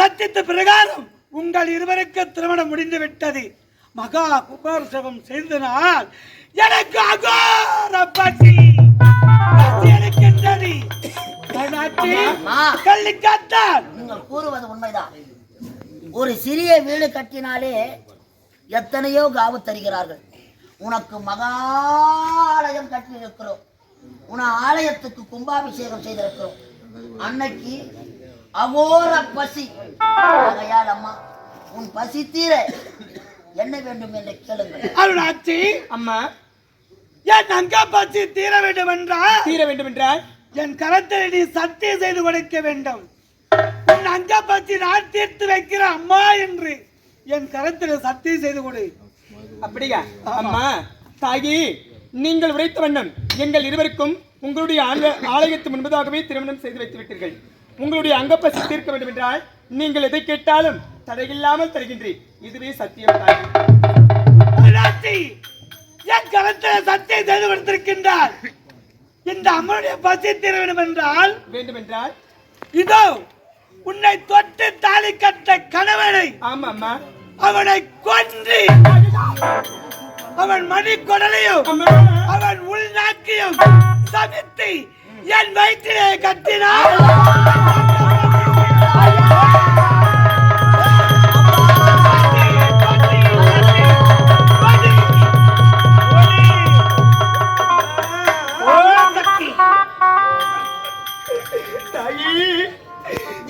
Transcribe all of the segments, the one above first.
சத்தியத்து பிரகாரம் உங்கள் இருவருக்கு திருமணம் முடிந்து விட்டது. மகா கும்பாபிஷேகம் செய்தனால் எனக்கு அகோர பசி இருக்கின்றது. நீங்கள் கூறுவது உண்மைதான். ஒரு சிறிய வீடு கட்டினாலே எத்தனையோ காவு தருகிறார்கள். உனக்கு மகாலயம் கட்டி இருக்கிறோம். உன ஆலயத்துக்கு கும்பாபிஷேகம் செய்திருக்கிறோம். அன்னைக்கு அகோர பசி. ஆகையால் அம்மா, உன் பசி தீர என்ன வேண்டும் என்று கேளுங்கள். அருணாச்சி, அம்மா, என் அங்க பசி தீர வேண்டும் என்றால் என் கரத்தில் நீ சத்தியம் செய்து கொடுக்க வேண்டும். உன் அங்க பசி நான் தீர்த்து வைக்கிற அம்மா என்று என் கரத்தில் சத்தியம் செய்து கொடு. அப்படியா? அம்மா தாயி, நீங்கள் உரைத்த வண்ணம் எங்கள் இருவருக்கும் உங்களுடைய ஆலயத்து முன்பதாகவே திருமணம் செய்து வைத்து விட்டீர்கள். உங்களுடைய அங்கப்பசி தீர்க்க வேண்டும் என்றால் நீங்கள் எதை கேட்டாலும் தடையில்லாமல் தருகின்றேன். இதுவே சத்தியம் தாயி. என் கரத்தில் சத்தியம் செய்து கொடுத்திருக்கின்றார். இந்த அம்மனுடைய பசி தீர வேண்டும் என்றால் இதோ உன்னை தொட்டு தாலி கட்ட கணவனை, ஆமா, அவனை கொன்று அவன் மணி கொடலையும் அவன் உள்நாக்கையும் சமைத்து என் வயிற்றிலே கட்டினார்.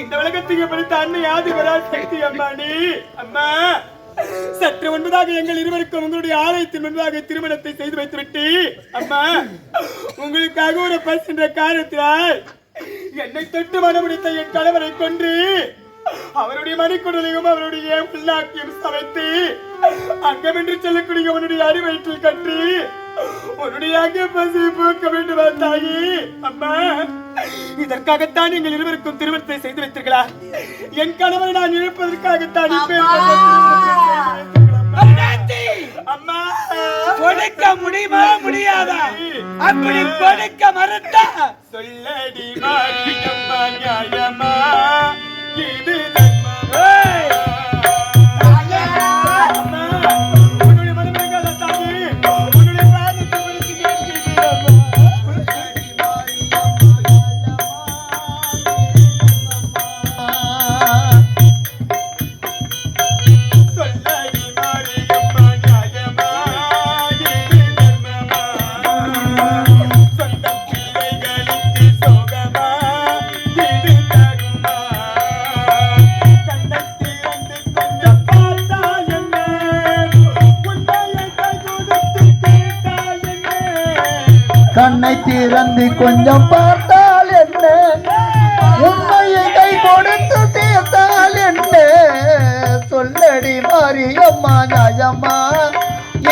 இந்த உலகத்துக்கு படித்த அன்னை ஆதிபரால் சக்தி அம்மா. நீ அம்மா, சற்று முன்பதாக எங்கள் இருவருக்கும் உங்களுடைய ஆலயத்தின் முன்பாக திருமணத்தை செய்து வைத்துவிட்டு அம்மா, உங்களுக்காக ஒரு பஸ் என்ற காரணத்தினால் என்னை தொட்டு மனமுடித்த என் கணவரை கொன்று அவருடைய மணிக்குடலையும் அவருடைய புல்லாக்கியும் சமைத்து அங்கமென்று செல்லக்கூடிய உன்னுடைய அறிவயிற்றில் கட்டி உன்னுடைய அங்கே பசி போக்க வேண்டும் தாயி. அம்மா, இதற்காகத்தான் எங்கள் இருவருக்கும் திருமணத்தை செய்து வைத்தீர்களா? என் கணவரை நான் இழப்பதற்காகத்தான் அம்மா, கொடுக்க முடியுமா முடியாதா? அப்படி கொடுக்க மறுத்தா சொல்லடி மாரியம்மா, நியாயமா இது கண்ணை திறந்து கொஞ்சம் பார்த்தால் என்ன, உண்மையை கை கொடுத்து தீர்த்தால் என்ன, சொல்லடி மாரியம்மா, நியாயம்மா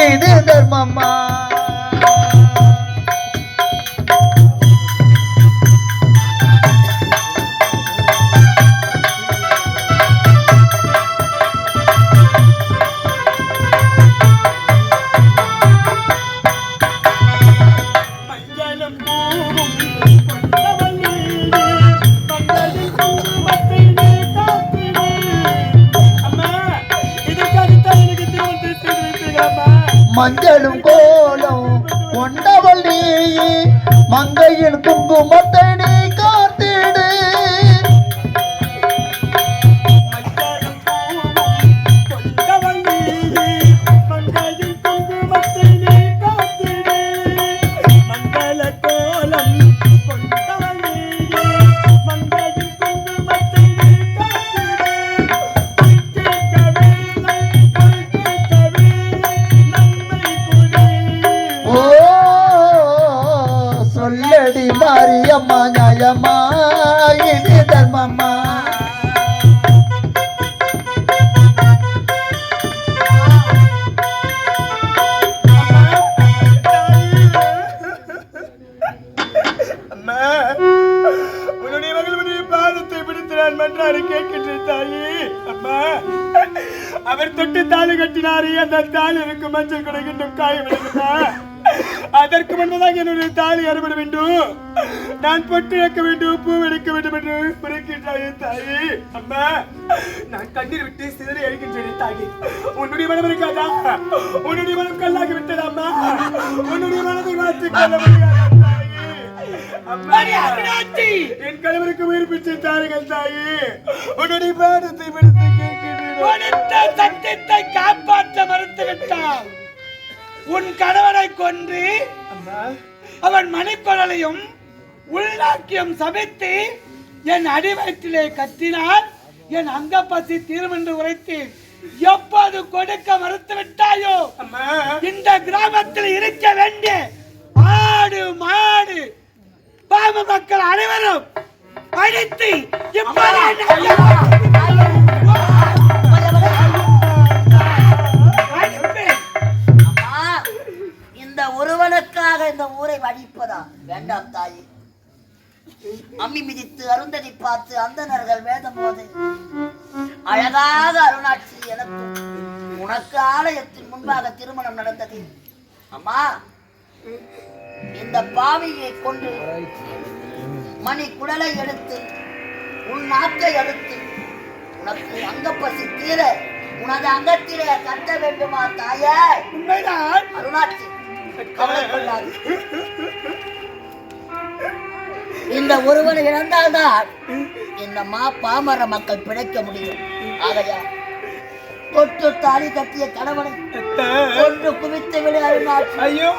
இது தர்மம்மா. மஞ்சளும் கோலம் கொண்டவள் நீ, மங்கையின் குங்குமத்தை நீ காத்திடு. மாரியம்மா, நியாயமா இது தர்மம்மா. அம்மா, உன்னுடைய மகளுடைய பாதத்தை பிடித்து நான் மன்றாடி கேட்கின்றேன் தாயி. அம்மா, அவர் தொட்டு தாலி கட்டினாரே, அந்த தாலி இருக்கும் மஞ்சள் கொடுக்கின்றும் காயம் விடுகிறா. அதற்கு முன்பதாக என்னுடைய தாலி அறுபட வேண்டும், நான் பொட்டு வைக்க வேண்டும், பூ எடுக்க வேண்டும் என்று பிறக்கின்றாயே தாயே. அம்மா, நான் கண்ணீர் விட்டு சிதறி அழிக்கின்றேன் தாயே. உன்னுடைய மனம் இருக்காதா? உன்னுடைய மனம் கல்லாகி விட்டது அம்மா. உன்னுடைய மனதை மாற்றிக் கொள்ள முடியாது தாயே. அம்மா, என் கணவருக்கு உயிர் பிச்சை தாருங்கள் தாயே. உன்னுடைய பாடத்தை விடுத்து கேட்கிறேன். சத்தியத்தை காப்பாற்ற மறுத்து விட்டான். உன் கணவனை கொன்று அவன் மணிக்குழலையும் உள்நாக்கியம் சமைத்து என் அடிவயிற்றிலே கத்தினால் என் அங்க பசி தீரும் என்று உரைத்தேன். எப்போது கொடுக்க மறுத்து விட்டாயோ, இந்த கிராமத்தில் இருக்க வேண்டிய ஆடு மாடு பாம மக்கள் அனைவரும் அழித்து இந்த ஒருவனுக்காக இந்த ஊரை வடிப்பதா? வேண்டாம் தாயே. அம்மி மிதித்து அருந்ததி பார்த்து அந்தணர்கள் வேதம் போது அழகாக அருணாட்சி எனக்கும் உனக்கு ஆலயத்தின் முன்பாக திருமணம் நடந்தது. அம்மா, இந்த பாவியை கொண்டு மணி குடலை எடுத்து உன் நாக்கை எடுத்து உனக்கு அங்க பசி தீர உனது அங்கத்திலே கட்ட வேண்டுமா தாயே? உண்மைதான் அருணாட்சி, கவலை கொள்ளாது. இந்த ஒருவனை இழந்தால்தான் இந்த பாமர மக்கள் பிழைக்க முடியும். ஆகையா தொட்டு தாலி கட்டிய கணவனை ஒன்று குவித்து விடு அருணாட்சி. ஐயோ,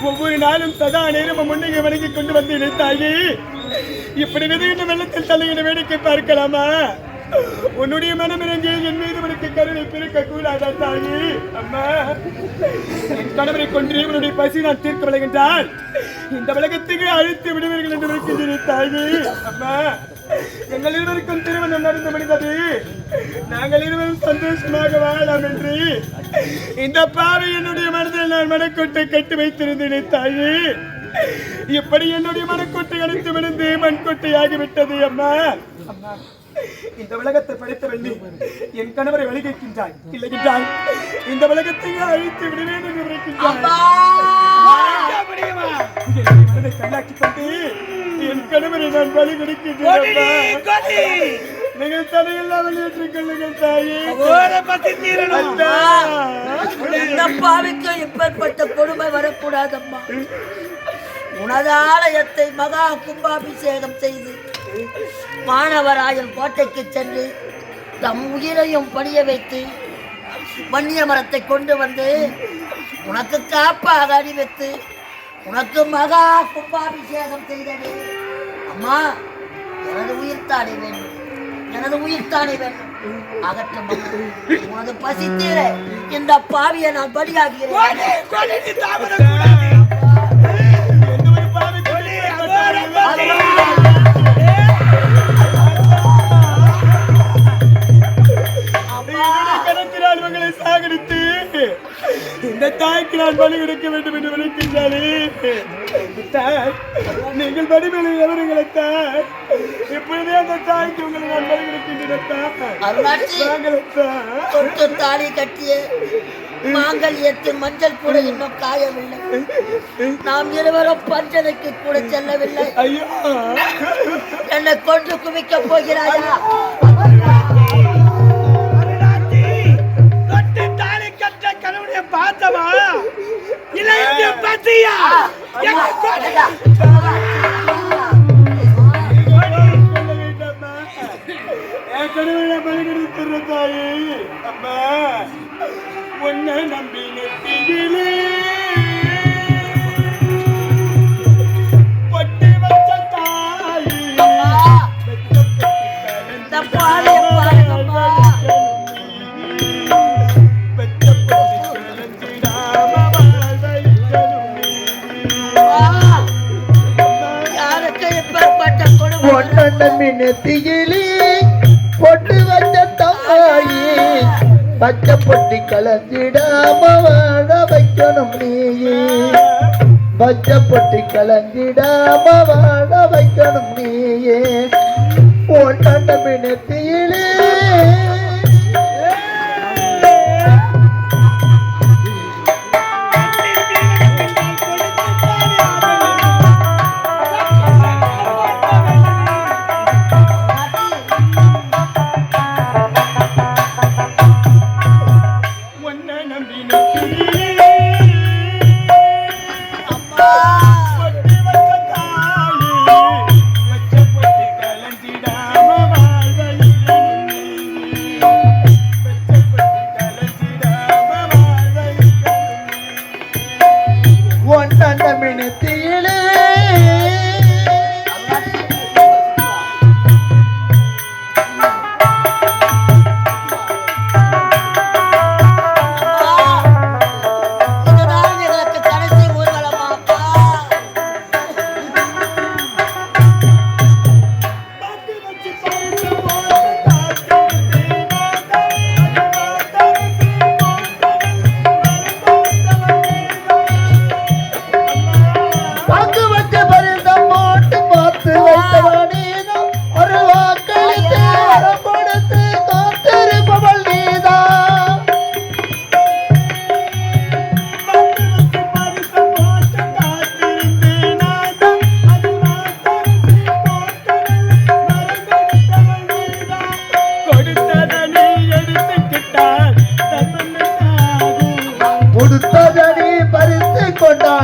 ஒவ்வொரு நாளும் சதா நேரம் முன்னே வணங்கி கொண்டு வந்து இணைத்தாயே. இப்படி விதையின வெள்ளத்தில் தலையிட வேடிக்கை பார்க்கலாமா? உன்னுடைய மனம் இறங்கி என் மீது உனக்கு கருணை பிறக்க கூடாதா தாயே? அம்மா, என் கணவரை கொண்டு உன்னுடைய பசி நான் தீர்க்க விளைகின்றால் இந்த உலகத்துக்கு அழித்து விடுவீர்கள் என்று இருக்கின்றேன் தாயே. அம்மா, எங்கள் இருவருக்கும் திருமணம் நடந்து முடிந்தது. நாங்கள் இருவரும் சந்தோஷமாக வாழலாம் என்று இந்த பாவை என்னுடைய மனதில் நான் மனக்கோட்டை கட்டி வைத்திருந்தேன் தாயே. இப்படி என்னுடைய மனக்கோட்டை அடித்து விழுந்து மண்கோட்டை ஆகிவிட்டது. அம்மா, அம்மா, இந்த உலகத்தை படைத்தவன் நீ என் கணவரை வழிகின்றாய். இல்லை என்றால் இந்த உலகத்தை அழித்து விடுவேன் என்று உரைக்கின்றாய். மனதை கல்லாக்கி கொண்டு என் கணவரை நான் பலி கொடுக்கின்றேன். நீங்கள் தடையெல்லாம் வெளியேற்றிக் கொள்ளுங்கள் தாயே. இந்த பாவிக்கு இப்பேற்பட்ட கொடுமை வரக்கூடாதம்மா. உனது ஆலயத்தை மகா கும்பாபிஷேகம் செய்து மாணவராயன் கோட்டைக்கு சென்று தம் உயிரையும் பணிய வைத்து வன்னிய மரத்தை கொண்டு வந்து உனக்கு காப்பாக அணிவித்து உனக்கு மகா கும்பாபிஷேகம் செய்தது. அம்மா, எனது உயிர்த்தானே வேண்டும், எனது உயிர்த்தானே வேண்டும். அகற்றம் உனது பசித்தீர இந்த பாவியை நான் பலியாகிறேன். சாகடித்து இந்த தாய்க்கு நான் பலி கொடுக்க வேண்டும் என்று விளைக்கின்றாரே. நீங்கள் வடிவேலை எவருங்களைத்தான் இப்பொழுதே அந்த தாய்க்கு உங்களை நான் பலி கொடுக்கின்றேன். தாலி கட்டிய மாங்கல்யத்தின் மஞ்சள் கூட இன்னும் காயவில்லை. நாம் இருவரும் பஞ்சனைக்கு கூட செல்லவில்லை. ஐயோ, என்னை கொண்டு குவிக்க போகிறாயா? பார்த்தவா இல்லை பத்தியா? தாயே, அம்மா, உன்னை நம்பி நெத்தியிலே பொட்டி வச்ச தாயே. நெத்தியிலே பொட்டு வச்ச தாயே, பச்சை பொட்டி கலந்திடாம வாழ வைக்கணும் நீயே. பச்சப்பட்டி கலங்கிடாம வாழ வைக்கணும் நீயே ஒன்னாண்ட மினத்தியிலே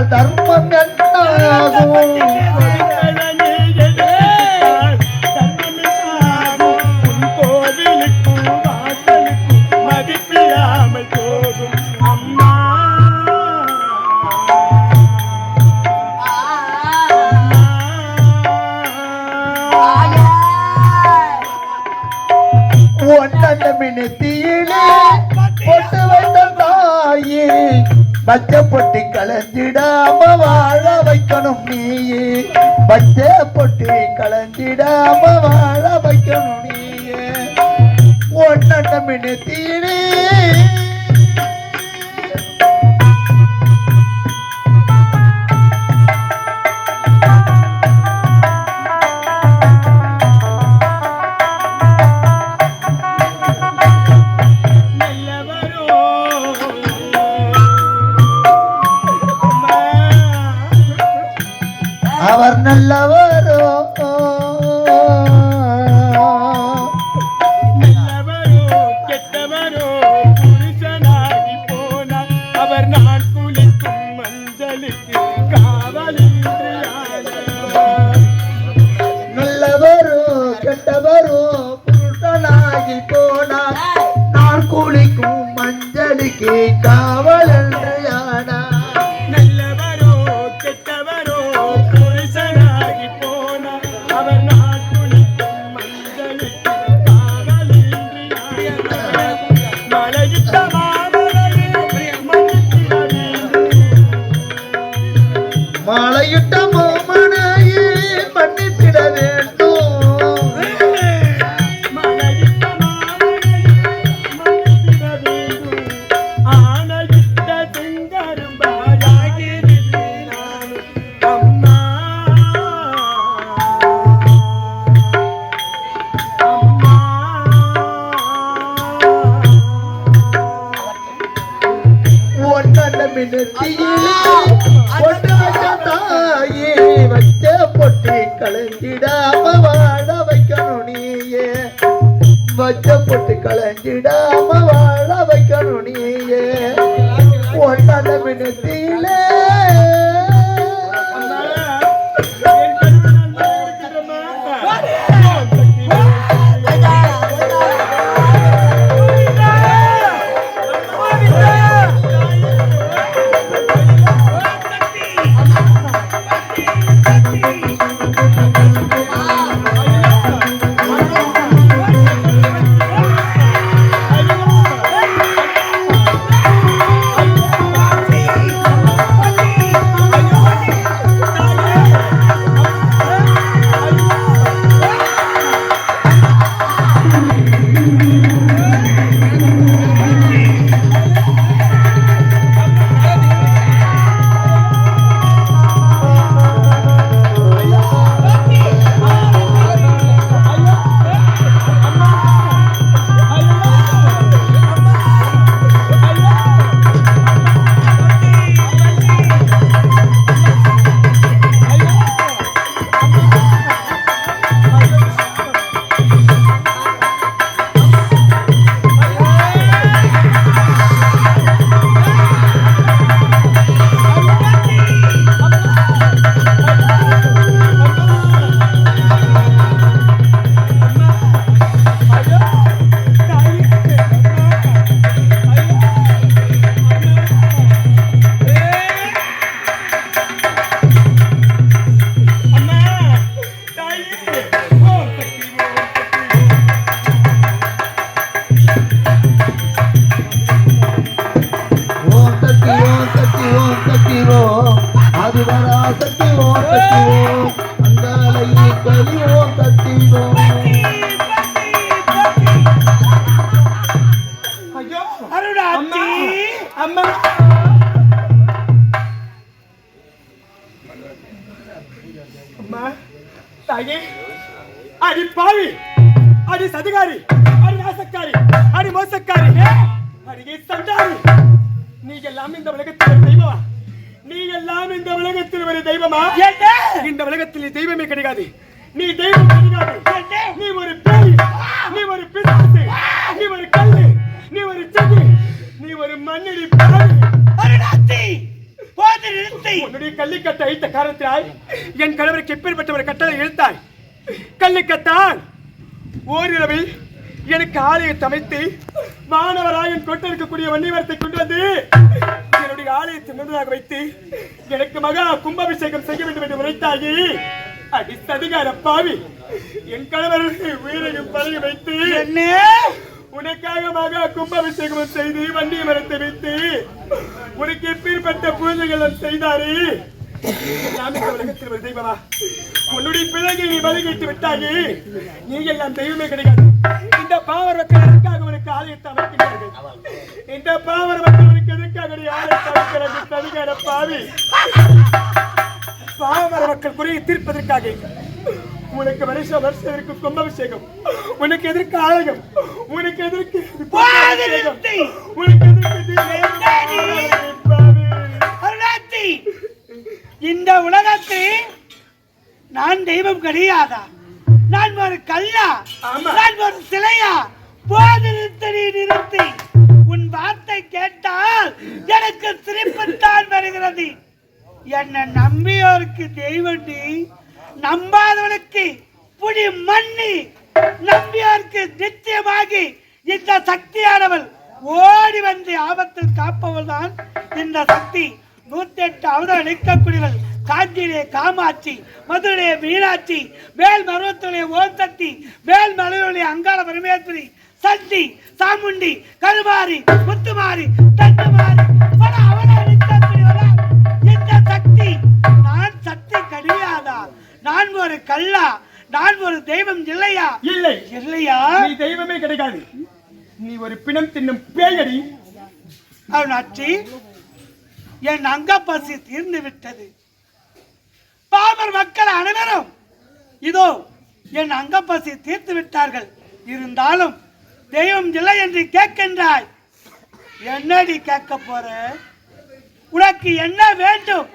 தர்மம் என்னாகும் பச்சப்பட்டி கலந்திடாம வாழ வைக்கணும் நீயே பச்சப்பட்டி கலந்திடாம வாழ வைக்கணும் நீயே ஒன்னண்ட மினத்தியிலே அவர் நல்லவரோ கெட்டவரோ புருஷனாகி போனார் அவர் நான் குளிக்கும் மஞ்சளுக்கு நல்லவரோ கெட்டவரோ புருஷனாகி போனார் நான் குளிக்கும் மஞ்சளுக்கு காவல் என்று யானா மாலையிட்ட மாமனையே மன்னித்திட வேண்டும் ஆனையிட்ட செங்கரும்பாயாகிறேன் அம்மா ஒன்னண்ட மினத்தியிலே ஒன்று வச்ச தாயே வச்ச பொட்டி கலஞ்சிடாம வாழ வைக்கணும் நீயே வச்ச பொட்டி கலஞ்சிடாம வாழ வைக்கணும் நீயே ஒன்னண்ட மினத்தியிலே அருளாட்சி அம்மா அம்மா தாயே அடி பாவி அடி சதிகாரி அடி நாசக்காரி அடி மோசக்காரி அடி சண்டாரி நீ எல்லாம் இந்த உலகத்தில் ஒரு தெய்வமா நீ எல்லாம் இந்த உலகத்தில் ஒரு தெய்வமா இந்த உலகத்தில் தெய்வமே கிடையாது நீ தெய்வம் கிடையாது நீ ஒரு பேய் நீ ஒரு பிசாசு நீ ஒரு கல்லு நீ ஒரு சதி நீ ஒரு மண்ணடி பாவி அருளாட்சி போது நிறுத்தி உன்னுடைய கல்லிக்கட்டை அழித்த காரணத்தினால் என் கணவருக்கு எப்பேற்பட்ட ஒரு கட்டளை இழுத்தாய் கல்லிக்கட்டால் ஓரிரவில் எனக்கு ஆலயத்தை அமைத்து மாணவராயன் கொண்டு இருக்கக்கூடிய வன்னியவரத்தை கொண்டு வந்து என்னுடைய ஆலயத்தை முன்னதாக வைத்து எனக்கு மகா கும்பாபிஷேகம் செய்ய வேண்டும் என்று உரைத்தாயி அடி சதிகார பாவி என் கணவர் உயிரையும் பழகி வைத்து என்ன உனக்காக மகா கும்பாபிஷேகம் செய்து வண்டிய மரத்தை வைத்து உனக்கு எப்பேற்பட்ட பூஜைகள் செய்தாரு உலகத்தில் ஒரு தெய்வமா உன்னுடைய பிள்ளைகள் நீ வழிகிட்டு விட்டாயே நீ எல்லாம் தெய்வமே கிடையாது இந்த பாவர் மக்களுக்காக உனக்கு ஆலயத்தை அமைக்கிறார்கள் இந்த பாவர் மக்களுக்கு எதற்காக ஆலயத்தை அமைக்கிறார்கள் சதிகார பாவி பாவமர மக்கள் குறையை தீர்ப்பதற்காக உனக்கு வருஷம் கும்பாபிஷேகம் உனக்கு எதற்கு ஆலயம் உனக்கு எதற்கு உனக்கு அருளாட்சி இந்த உலகத்தில் நான் தெய்வம் கிடையாதா நான் ஒரு கல்லா நான் ஒரு சிலையா போது நிறுத்தி உன் வார்த்தை கேட்டால் எனக்கு சிரிப்புத்தான் வருகிறது என்னை நம்பியோருக்கு தெய்வம் நீ நம்பாதவனுக்கு புடி மண்ணி நம்பியோருக்கு நிச்சயமாகி இந்த சக்தியானவள் ஓடி வந்து ஆபத்தில் காப்பவள் தான் இந்த சக்தி 108 அவதாரம் நிற்கக்கூடியவள் காஞ்சியிலே காமாட்சி மதுரையிலே மீனாட்சி மேல் மருவத்திலே ஓம் சக்தி மேல் மலையிலே அங்காள பரமேஸ்வரி சண்டி சாமுண்டி கருமாரி முத்துமாரி தண்டுமாரி பல அவதாரம் நிற்கக்கூடியவளா இந்த சக்தி நான் சக்தி கிடையாதா நான் ஒரு கல்லா நான் ஒரு தெய்வம் இல்லையா இல்லை இல்லையா நீ தெய்வமே கிடையாது நீ ஒரு பிணம் தின்னும் பேயடி அருணாட்சி என் அங்கப்பசி தீர்ந்து விட்டது பாமர் மக்கள் அனைவரும் இதோ என் அங்கப்பசி தீர்த்து விட்டார்கள் இருந்தாலும் தெய்வம் இல்லை என்று கேட்கின்றாய் என்னடி கேட்க போற உனக்கு என்ன வேண்டும்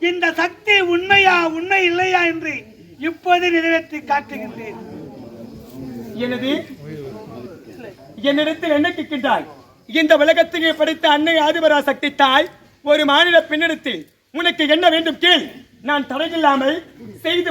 இந்த சக்தி உண்மையா உண்மை இல்லையா என்று இப்போது நிறைவேற்றி காட்டுகின்றேன் எனது என்னிடத்தில் என்ன கேட்கின்றாய் இந்த உலகத்திலே படைத்த அன்னை ஆதிபரா சக்தி தாய் ஒரு மாநில பெண்ணிடத்தில் உனக்கு என்ன வேண்டும் கேள் நான் தடையில்லாமல் செய்து